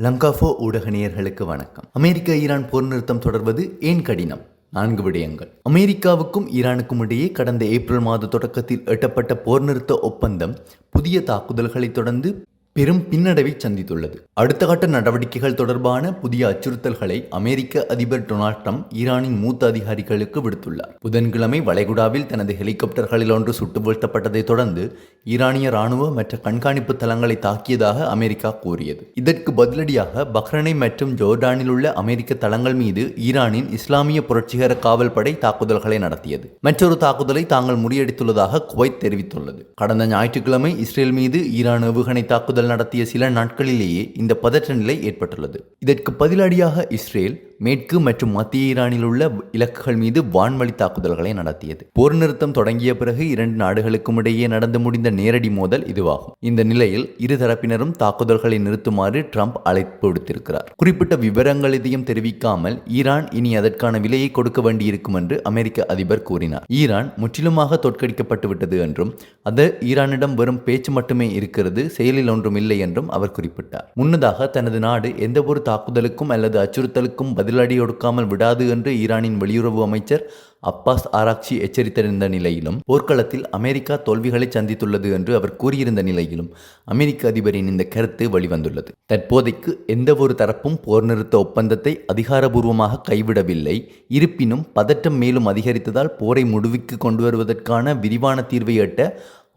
லங்காஃபோ ஊடக நேயர்களுக்கு வணக்கம். அமெரிக்கா ஈரான் போர் நிறுத்தம் தொடர்வது ஏன் கடினம்? 4 விடயங்கள். அமெரிக்காவுக்கும் ஈரானுக்கும் இடையே கடந்த ஏப்ரல் மாத தொடக்கத்தில் எட்டப்பட்ட போர் நிறுத்த ஒப்பந்தம் புதிய தாக்குதல்களை தொடர்ந்து பெரும் பின்னடைவை சந்தித்துள்ளது. அடுத்த கட்ட நடவடிக்கைகள் தொடர்பான புதிய அச்சுறுத்தல்களை அமெரிக்க அதிபர் டொனால்ட் ட்ரம்ப் ஈரானின் மூத்த அதிகாரிகளுக்கு விடுத்துள்ளார். புதன்கிழமை வளைகுடாவில் தனது ஹெலிகாப்டர்களில் ஒன்று சுட்டு வீழ்த்தப்பட்டதை தொடர்ந்து ஈரானிய இராணுவ மற்றும் கண்காணிப்பு தளங்களை தாக்கியதாக அமெரிக்கா கூறியது. இதற்கு பதிலடியாக பஹ்ரைன் மற்றும் ஜோர்டானில் உள்ள அமெரிக்க தளங்கள் மீது ஈரானின் இஸ்லாமிய புரட்சிகர காவல் படை தாக்குதல்களை நடத்தியது. மற்றொரு தாக்குதலை தாங்கள் முறியடித்துள்ளதாக குவைத் தெரிவித்துள்ளது. கடந்த ஞாயிற்றுக்கிழமை இஸ்ரேல் மீது ஈரான் ஏவுகணை தாக்குதல் நடத்திய சில நாட்களிலேயே இந்த பதற்ற நிலை ஏற்பட்டுள்ளது. இதற்கு பதிலடியாக இஸ்ரேல் மேற்கு மற்றும் மத்திய ஈரானில் உள்ள இலக்குகள் மீது வான்வழி தாக்குதல்களை நடத்தியது. போர் நிறுத்தம் தொடங்கிய பிறகு 2 நாடுகளுக்கும் இடையே நடந்து முடிந்த நேரடி மோதல் இதுவாகும். இந்த நிலையில் இருதரப்பினரும் தாக்குதல்களை நிறுத்துமாறு ட்ரம்ப் அழைப்பு விடுத்திருக்கிறார். குறிப்பிட்ட விவரங்கள் எதையும் தெரிவிக்காமல் ஈரான் இனி அதற்கான விலையை கொடுக்க வேண்டியிருக்கும் என்று அமெரிக்க அதிபர் கூறினார். ஈரான் முற்றிலுமாக தோற்கடிக்கப்பட்டுவிட்டது என்றும் அது ஈரானிடம் வெறும் பேச்சு மட்டுமே இருக்கிறது, செயலில் ஒன்றும் இல்லை என்றும் அவர் குறிப்பிட்டார். முன்னதாக தனது நாடு எந்தவொரு தாக்குதலுக்கும் அல்லது அச்சுறுத்தலுக்கும் பதிலடி கொடுக்காமல் விடாது என்று ஈரானின் வெளியுறவு அமைச்சர் அப்பாஸ் ஆராக்சி எச்சரித்திருந்த நிலையிலும் போர்க்களத்தில் அமெரிக்கா தோல்விகளை சந்தித்துள்ளது என்று அவர் கூறியிருந்த நிலையிலும் அமெரிக்க அதிபரின் இந்த கருத்து வெளிவந்துள்ளது. தற்போதைக்கு எந்தவொரு தரப்பும் போர் நிறுத்த ஒப்பந்தத்தை அதிகாரபூர்வமாக கைவிடவில்லை. இருப்பினும் பதற்றம் மேலும் அதிகரித்ததால் போரை முடிவுக்கு கொண்டு வருவதற்கான விரிவான தீர்வை எட்ட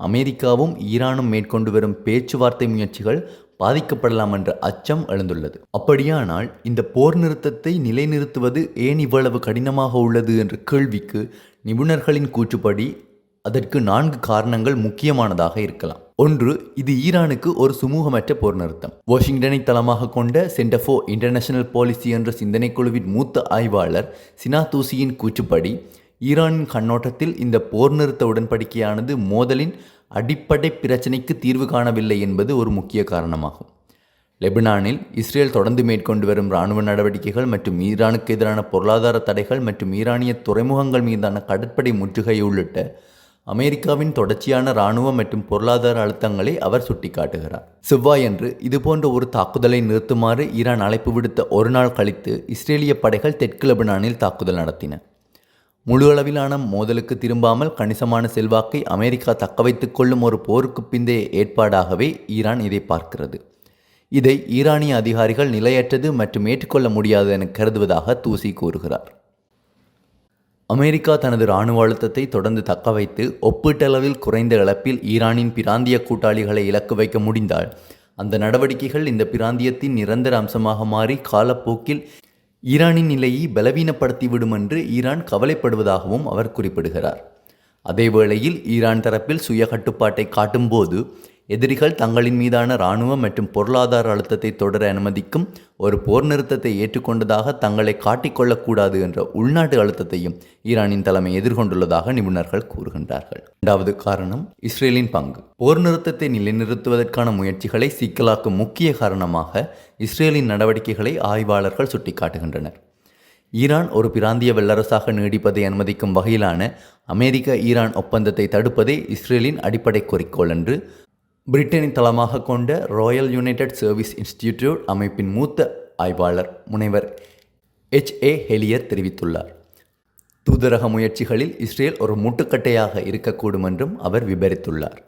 அமெரிக்காவும் ஈரானும் மேற்கொண்டு வரும் பேச்சுவார்த்தை முயற்சிகள் பாதிக்கப்படலாம் என்ற அச்சம் எழுந்துள்ளது. அப்படியானால் இந்த போர் நிறுத்தத்தை நிலைநிறுத்துவது ஏன் இவ்வளவு கடினமாக உள்ளது என்ற கேள்விக்கு நிபுணர்களின் கூற்றுப்படி அதற்கு 4 காரணங்கள் முக்கியமானதாக இருக்கலாம். 1. இது ஈரானுக்கு ஒரு சுமூகமற்ற போர் நிறுத்தம். வாஷிங்டனை தளமாக கொண்ட சென்டர் ஃபார் இன்டர்நேஷனல் பாலிசி என்ற சிந்தனைக்குழுவின் மூத்த ஆய்வாளர் சினா தூசியின் கூற்றுப்படி ஈரானின் கண்ணோட்டத்தில் இந்த போர் நிறுத்த உடன்படிக்கையானது மோதலின் அடிப்படை பிரச்சினைக்கு தீர்வு காணவில்லை என்பது ஒரு முக்கிய காரணமாகும். லெபனானில் இஸ்ரேல் தொடர்ந்து மேற்கொண்டு வரும் இராணுவ நடவடிக்கைகள் மற்றும் ஈரானுக்கு எதிரான பொருளாதார தடைகள் மற்றும் ஈரானிய துறைமுகங்கள் மீதான கடற்படை முற்றுகை உள்ளிட்ட அமெரிக்காவின் தொடர்ச்சியான இராணுவ மற்றும் பொருளாதார அழுத்தங்களை அவர் சுட்டிக்காட்டுகிறார். செவ்வாயன்று இதுபோன்ற ஒரு தாக்குதலை நிறுத்துமாறு ஈரான் அழைப்பு விடுத்த ஒரு நாள் கழித்து இஸ்ரேலிய படைகள் தெற்கு லெபனானில் தாக்குதல் நடத்தின. முழு அளவிலான மோதலுக்கு திரும்பாமல் கணிசமான செல்வாக்கை அமெரிக்கா தக்கவைத்துக் கொள்ளும் ஒரு போருக்கு பிந்தைய ஏற்பாடாகவே ஈரான் இதை பார்க்கிறது. இதை ஈரானிய அதிகாரிகள் நிலையற்றது மற்றும் ஏற்றுக்கொள்ள முடியாது என கருதுவதாக தூசி கூறுகிறார். அமெரிக்கா தனது இராணுவ அழுத்தத்தை தொடர்ந்து தக்கவைத்து ஒப்பீட்டளவில் குறைந்த இழப்பில் ஈரானின் பிராந்திய கூட்டாளிகளை இலக்கு வைக்க முடிந்தால் அந்த நடவடிக்கைகள் இந்த பிராந்தியத்தின் நிரந்தர அம்சமாக மாறி காலப்போக்கில் ஈரானின் நிலையை பலவீனப்படுத்திவிடும் என்று ஈரான் கவலைப்படுவதாகவும் அவர் குறிப்பிடுகிறார். அதேவேளையில் ஈரான் தரப்பில் சுய கட்டுப்பாட்டை காட்டும்போது எதிரிகள் தங்களின் மீதான இராணுவ மற்றும் பொருளாதார அழுத்தத்தை தொடர அனுமதிக்கும் ஒரு போர் நிறுத்தத்தை ஏற்றுக்கொண்டதாக தங்களை காட்டிக்கொள்ளக்கூடாது என்ற உள்நாட்டு அழுத்தத்தையும் ஈரானின் தலைமை எதிர்கொண்டுள்ளதாக நிபுணர்கள் கூறுகின்றார்கள். 2வது காரணம் இஸ்ரேலின் பங்கு. போர் நிறுத்தத்தை நிலைநிறுத்துவதற்கான முயற்சிகளை சிக்கலாக்கும் முக்கிய காரணமாக இஸ்ரேலின் நடவடிக்கைகளை ஆய்வாளர்கள் சுட்டிக்காட்டுகின்றனர். ஈரான் ஒரு பிராந்திய வல்லரசாக நீடிப்பதை அனுமதிக்கும் வகையிலான அமெரிக்க ஈரான் ஒப்பந்தத்தை தடுப்பதே இஸ்ரேலின் அடிப்படை குறிக்கோள் என்று பிரிட்டனை தளமாக கொண்ட ராயல் யுனைடெட் சர்வீஸ் இன்ஸ்டிடியூட் அமைப்பின் மூத்த ஆய்வாளர் முனைவர் H.A. ஹெலியர் தெரிவித்துள்ளார். தூதரக முயற்சிகளில் இஸ்ரேல் ஒரு முட்டுக்கட்டையாக இருக்கக்கூடும் என்றும் அவர் விவரித்துள்ளார்.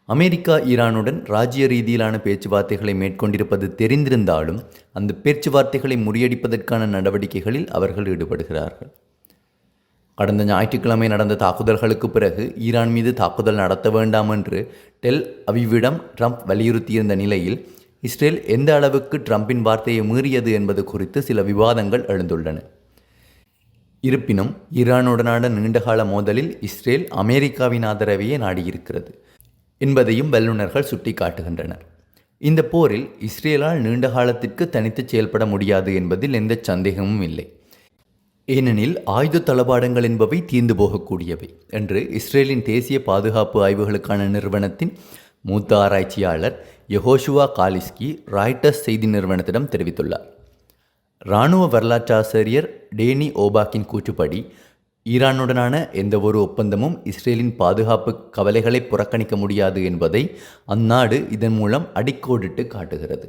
அமெரிக்கா ஈரானுடன் ராஜ்ய ரீதியிலான பேச்சுவார்த்தைகளை மேற்கொண்டிருப்பது தெரிந்திருந்தாலும் அந்த பேச்சுவார்த்தைகளை முறியடிப்பதற்கான நடவடிக்கைகளில் அவர்கள் ஈடுபடுகிறார்கள். கடந்த ஞாயிற்றுக்கிழமை நடந்த தாக்குதல்களுக்கு பிறகு ஈரான் மீது தாக்குதல் நடத்த வேண்டாம் என்று டெல் அவிவிடம் ட்ரம்ப் வலியுறுத்தியிருந்த நிலையில் இஸ்ரேல் எந்த அளவுக்கு ட்ரம்பின் வார்த்தையை மீறியது என்பது குறித்து சில விவாதங்கள் எழுந்துள்ளன. இருப்பினும் ஈரானுடனான நீண்டகால மோதலில் இஸ்ரேல் அமெரிக்காவின் ஆதரவையே நாடியிருக்கிறது என்பதையும் வல்லுநர்கள் சுட்டிக்காட்டுகின்றனர். இந்த போரில் இஸ்ரேலால் நீண்ட காலத்திற்கு தனித்து செயல்பட முடியாது என்பதில் எந்த சந்தேகமும் இல்லை. ஏனெனில் ஆயுத தளபாடங்கள் என்பவை தீர்ந்து போகக்கூடியவை என்று இஸ்ரேலின் தேசிய பாதுகாப்பு ஆய்வுகளுக்கான நிறுவனத்தின் மூத்த ஆராய்ச்சியாளர் யெகோஷுவா காலிஸ்கி ராய்ட்டர்ஸ் செய்தி நிறுவனத்திடம் தெரிவித்துள்ளார். இராணுவ வரலாற்றாசிரியர் டேனி ஓபாக்கின் கூற்றுப்படி ஈரானுடனான எந்தவொரு ஒப்பந்தமும் இஸ்ரேலின் பாதுகாப்பு கவலைகளை புறக்கணிக்க முடியாது என்பதை அந்நாடு இதன் மூலம் அடிக்கோடிட்டு காட்டுகிறது.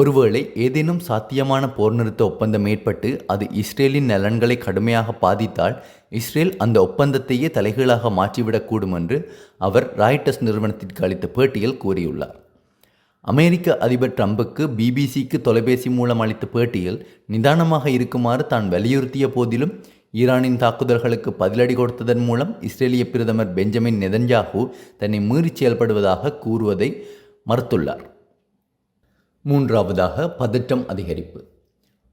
ஒருவேளை ஏதேனும் சாத்தியமான போர் நிறுத்த ஒப்பந்தம் ஏற்பட்டு அது இஸ்ரேலின் நலன்களை கடுமையாக பாதித்தால் இஸ்ரேல் அந்த ஒப்பந்தத்தையே தலைகீழாக மாற்றிவிடக்கூடும் என்று அவர் ராய்ட்டர்ஸ் நிறுவனத்திற்கு அளித்த பேட்டியில் கூறியுள்ளார். அமெரிக்க அதிபர் ட்ரம்புக்கு பிபிசிக்கு தொலைபேசி மூலம் அளித்த பேட்டியில் நிதானமாக இருக்குமாறு தான் வலியுறுத்திய போதிலும் ஈரானின் தாக்குதல்களுக்கு பதிலடி கொடுத்ததன் மூலம் இஸ்ரேலிய பிரதமர் பெஞ்சமின் நெதன்யாகு தன்னை மீறி செயல்படுவதாக கூறுவதை மறுத்துள்ளார். மூன்றாவதாக பதற்றம் அதிகரிப்பு.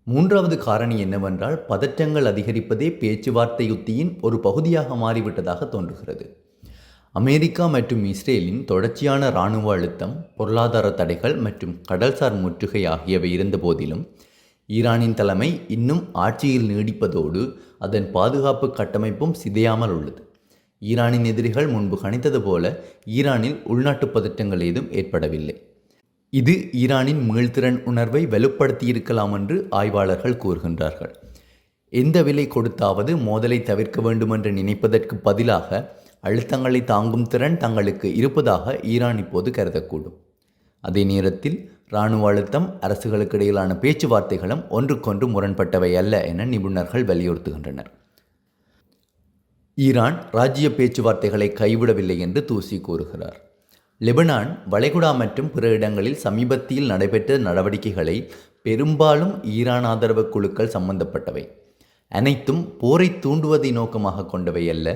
மூன்றாவது காரணி என்னவென்றால் பதற்றங்கள் அதிகரிப்பதே பேச்சுவார்த்தை யுத்தியின் ஒரு பகுதியாக மாறிவிட்டதாக தோன்றுகிறது. அமெரிக்கா மற்றும் இஸ்ரேலின் தொடர்ச்சியான இராணுவ அழுத்தம், பொருளாதார தடைகள் மற்றும் கடல்சார் முற்றுகை ஆகியவை இருந்த போதிலும் ஈரானின் தலைமை இன்னும் ஆட்சியில் நீடிப்பதோடு அதன் பாதுகாப்பு கட்டமைப்பும் சிதையாமல் உள்ளது. ஈரானின் எதிரிகள் முன்பு கணித்தது போல ஈரானில் உள்நாட்டு பதற்றங்கள் ஏதும் ஏற்படவில்லை. இது ஈரானின் மீள்திறன் உணர்வை வலுப்படுத்தியிருக்கலாம் என்று ஆய்வாளர்கள் கூறுகின்றார்கள். எந்த விலை கொடுத்தாவது மோதலை தவிர்க்க வேண்டுமென்று நினைப்பதற்கு பதிலாக அழுத்தங்களை தாங்கும் திறன் தங்களுக்கு இருப்பதாக ஈரான் இப்போது கருதக்கூடும். அதே நேரத்தில் இராணுவ அழுத்தம், அரசுகளுக்கு இடையிலான பேச்சுவார்த்தைகளும் ஒன்றுக்கொன்று முரண்பட்டவை அல்ல என நிபுணர்கள் வலியுறுத்துகின்றனர். ஈரான் ராஜ்ய பேச்சுவார்த்தைகளை கைவிடவில்லை என்று தூசி கூறுகிறார். லெபனான், வளைகுடா மற்றும் பிற இடங்களில் சமீபத்தில் நடைபெற்ற நடவடிக்கைகளை பெரும்பாலும் ஈரான் ஆதரவு குழுக்கள் சம்பந்தப்பட்டவை. அனைத்தும் போரை தூண்டுவதை நோக்கமாக கொண்டவை அல்ல,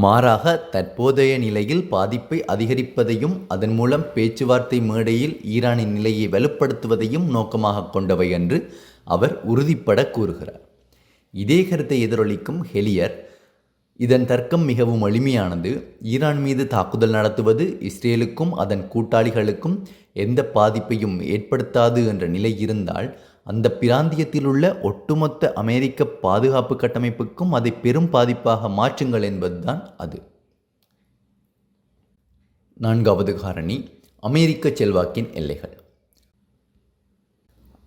மாறாக தற்போதைய நிலையில் பாதிப்பை அதிகரிப்பதையும் அதன் மூலம் பேச்சுவார்த்தை மேடையில் ஈரானின் நிலையை வலுப்படுத்துவதையும் நோக்கமாக கொண்டவை என்று அவர் உறுதிப்பட கூறுகிறார். இதே கருத்தை எதிரொலிக்கும் ஹெலியர், இதன் தர்க்கம் மிகவும் எளிமையானது. ஈரான் மீது தாக்குதல் நடத்துவது இஸ்ரேலுக்கும் அதன் கூட்டாளிகளுக்கும் எந்த பாதிப்பையும் ஏற்படுத்தாது என்ற நிலை இருந்தால் அந்த பிராந்தியத்தில் உள்ள ஒட்டுமொத்த அமெரிக்க பாதுகாப்பு கட்டமைப்புக்கும் அதை பெரும் பாதிப்பாக மாற்றுங்கள் என்பதுதான் அது. நான்காவது காரணி அமெரிக்க செல்வாக்கின் எல்லைகள்.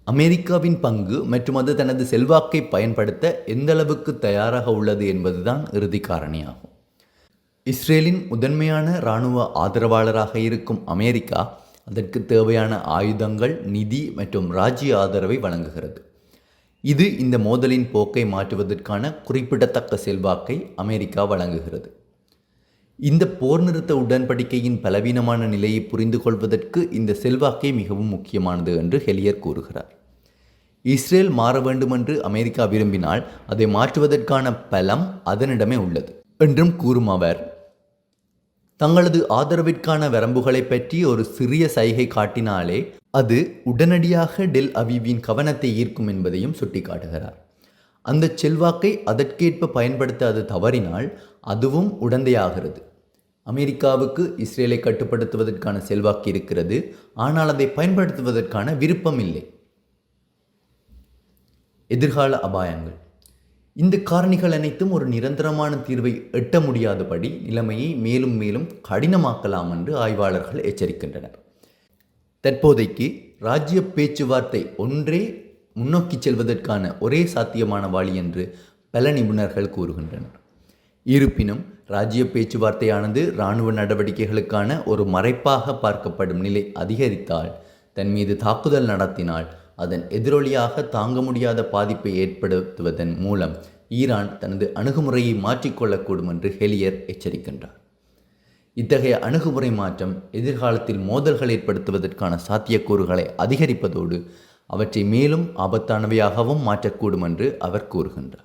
அமெரிக்காவின் பங்கு மற்றும் அது தனது செல்வாக்கை பயன்படுத்த எந்தளவுக்கு தயாராக உள்ளது என்பதுதான் இறுதி காரணியாகும். இஸ்ரேலின் முதன்மையான இராணுவ ஆதரவாளராக இருக்கும் அமெரிக்கா அதற்கு தேவையான ஆயுதங்கள், நிதி மற்றும் ராஜ்ய ஆதரவை வழங்குகிறது. இது இந்த மோதலின் போக்கை மாற்றுவதற்கான குறிப்பிடத்தக்க செல்வாக்கை அமெரிக்கா வழங்குகிறது. இந்த போர் நிறுத்த உடன்படிக்கையின் பலவீனமான நிலையை புரிந்து கொள்வதற்கு இந்த செல்வாக்கே மிகவும் முக்கியமானது என்று ஹெலியர் கூறுகிறார். இஸ்ரேல் மாற வேண்டுமென்று அமெரிக்கா விரும்பினால் அதை மாற்றுவதற்கான பலம் அதனிடமே உள்ளது என்றும் கூறும் அவர், தங்களது ஆதரவிற்கான வரம்புகளை பற்றி ஒரு சிறிய சைகை காட்டினாலே அது உடனடியாக டெல் அவிவின் கவனத்தை ஈர்க்கும் என்பதையும் சுட்டிக்காட்டுகிறார். அந்த செல்வாக்கை அதற்கேற்ப பயன்படுத்த அது தவறினால் அதுவும் உடந்தையாகிறது. அமெரிக்காவுக்கு இஸ்ரேலை கட்டுப்படுத்துவதற்கான செல்வாக்கு இருக்கிறது, ஆனால் அதை பயன்படுத்துவதற்கான விருப்பம் இல்லை. எதிர்கால அபாயங்கள். இந்த காரணிகள் அனைத்தும் ஒரு நிரந்தரமான தீர்வை எட்ட முடியாதபடி நிலைமையை மேலும் மேலும் கடினமாக்கலாம் என்று ஆய்வாளர்கள் எச்சரிக்கின்றனர். தற்போதைக்கு ராஜ்ய பேச்சுவார்த்தை ஒன்றே முன்னோக்கி செல்வதற்கான ஒரே சாத்தியமான வழி என்று பல நிபுணர்கள் கூறுகின்றனர். இருப்பினும் ராஜ்ய பேச்சுவார்த்தையானது இராணுவ நடவடிக்கைகளுக்கான ஒரு மறைப்பாக பார்க்கப்படும் நிலை அதிகரித்தால், தன் மீது தாக்குதல் நடத்தினால் அதன் எதிரொலியாக தாங்க முடியாத பாதிப்பை ஏற்படுத்துவதன் மூலம் ஈரான் தனது அணுகுமுறையை மாற்றிக்கொள்ளக்கூடும் என்று ஹெலியர் எச்சரிக்கின்றார். இத்தகைய அணுகுமுறை மாற்றம் எதிர்காலத்தில் மோதல்கள் ஏற்படுத்துவதற்கான சாத்தியக்கூறுகளை அதிகரிப்பதோடு அவற்றை மேலும் ஆபத்தானவையாகவும் மாற்றக்கூடும் என்று அவர் கூறுகின்றார்.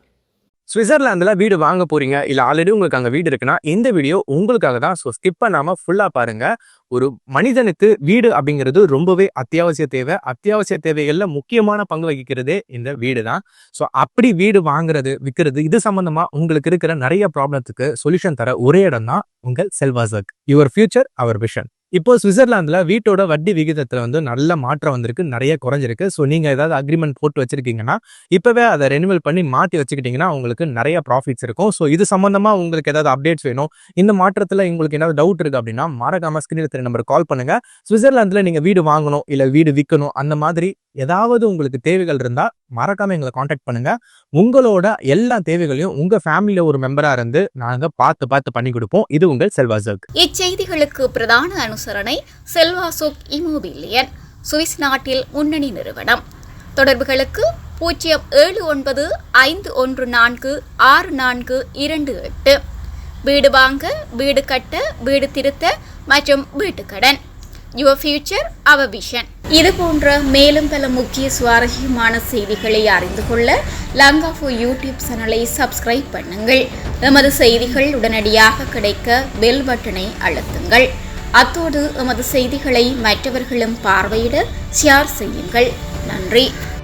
சுவிட்சர்லாந்தில் வீடு வாங்க போறீங்க, இல்லை ஆல்ரெடி உங்களுக்கு அங்கே வீடு இருக்குன்னா இந்த வீடியோ உங்களுக்காக தான். ஸோ ஸ்கிப் பண்ணாமல் ஃபுல்லாக பாருங்க. ஒரு மனிதனுக்கு வீடு அப்படிங்கிறது ரொம்பவே அத்தியாவசிய தேவை. அத்தியாவசிய தேவைகளில் முக்கியமான பங்கு வகிக்கிறதே இந்த வீடு தான். ஸோ அப்படி வீடு வாங்குறது, விற்கிறது, இது சம்பந்தமா உங்களுக்கு இருக்கிற நிறைய ப்ராப்ளத்துக்கு சொல்யூஷன் தர ஒரே இடம் தான் உங்கள் செல்வாசக். Your future our vision. இப்போ சுவிட்சர்லாந்துல வீட்டோட வட்டி விகிதத்துல நல்ல மாற்றம் வந்திருக்கு, நிறைய குறைஞ்சிருக்கு. ஸோ நீங்க ஏதாவது அக்ரிமெண்ட் போட்டு வச்சிருக்கீங்கன்னா இப்பவே அதை ரெனிவல் பண்ணி மாற்றி வச்சுக்கிட்டீங்கன்னா உங்களுக்கு நிறைய ப்ராஃபிட்ஸ் இருக்கும். ஸோ இது சம்பந்தமா உங்களுக்கு ஏதாவது அப்டேட்ஸ் வேணும், இந்த மாற்றத்துல உங்களுக்கு ஏதாவது டவுட் இருக்கு அப்படின்னா மறக்காம ஸ்கிரீன்ல தெரிய நம்பர் கால் பண்ணுங்க. சுவிட்சர்லாந்துல நீங்க வீடு வாங்கணும், இல்ல வீடு விற்கணும், அந்த மாதிரி ஏதாவது உங்களுக்கு தேவைகள் இருந்தா மறக்காம எங்களை கான்டாக்ட் பண்ணுங்க. உங்களோட எல்லா தேவைகளையும் உங்க ஃபேமிலியில ஒரு மெம்பரா இருந்து நாங்க பார்த்து பண்ணி கொடுப்போம். இது உங்கள் செல்வாசக். இச்செய்திகளுக்கு பிரதான அனுசரணை செல்வாசோக் இமோபிலியன். சுவிஸ் நாட்டில் முன்னணி நிறுவனம். தொடர்புகளுக்கு 0795146428. வீடு வாங்க, வீடு கட்ட, வீடு திருத்த மற்றும் வீட்டு கடன். Your future, our vision. இது போன்ற மேலும் பல முக்கிய சுவாரஸ்யமான செய்திகளை அறிந்து கொள்ள லங்காஃபோ யூடியூப் சேனலை சப்ஸ்கிரைப் பண்ணுங்கள். எமது செய்திகள் உடனடியாக கிடைக்க பெல் பட்டனை அழுத்துங்கள். அத்தோடு எமது செய்திகளை மற்றவர்களும் பார்வையிட ஷேர் செய்யுங்கள். நன்றி.